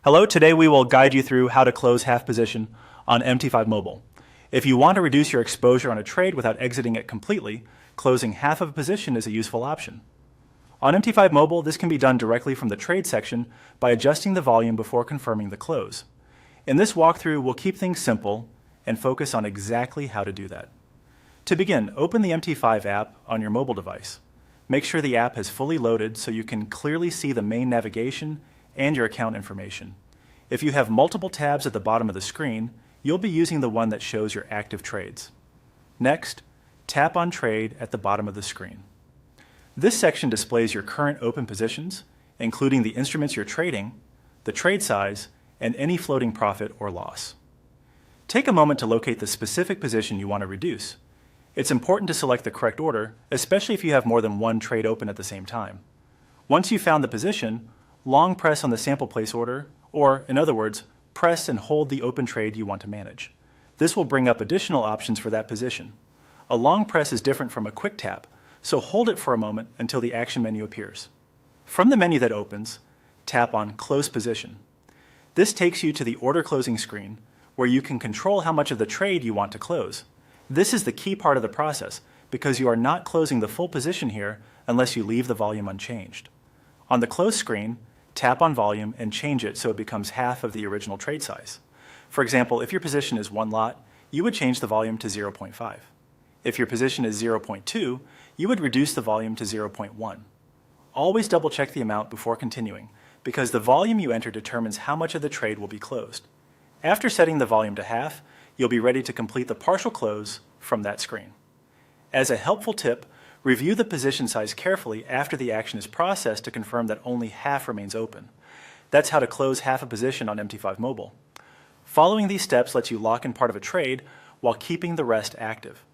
Hello, today we will guide you through how to close half position on MT5 Mobile. If you want to reduce your exposure on a trade without exiting it completely, closing half of a position is a useful option. On MT5 Mobile, this can be done directly from the trade section by adjusting the volume before confirming the close. In this walkthrough, we'll keep things simple and focus on exactly how to do that. To begin, open the MT5 app on your mobile device. Make sure the app has fully loaded so you can clearly see the main navigation and your account information. If you have multiple tabs at the bottom of the screen, you'll be using the one that shows your active trades. Next, tap on Trade at the bottom of the screen. This section displays your current open positions, including the instruments you're trading, the trade size, and any floating profit or loss. Take a moment to locate the specific position you want to reduce. It's important to select the correct order, especially if you have more than one trade open at the same time. Once you've found the position, long press on the sample place order, or in other words, press and hold the open trade you want to manage. This will bring up additional options for that position. A long press is different from a quick tap, so hold it for a moment until the action menu appears. From the menu that opens, tap on Close Position. This takes you to the order closing screen, where you can control how much of the trade you want to close. This is the key part of the process, because you are not closing the full position here unless you leave the volume unchanged. On the close screen, tap on volume and change it so it becomes half of the original trade size. For example, if your position is one lot, you would change the volume to 0.5. If your position is 0.2, you would reduce the volume to 0.1. Always double check the amount before continuing, because the volume you enter determines how much of the trade will be closed. After setting the volume to half, you'll be ready to complete the partial close from that screen. As a helpful tip, review the position size carefully after the action is processed to confirm that only half remains open. That's how to close half a position on MT5 Mobile. Following these steps lets you lock in part of a trade while keeping the rest active.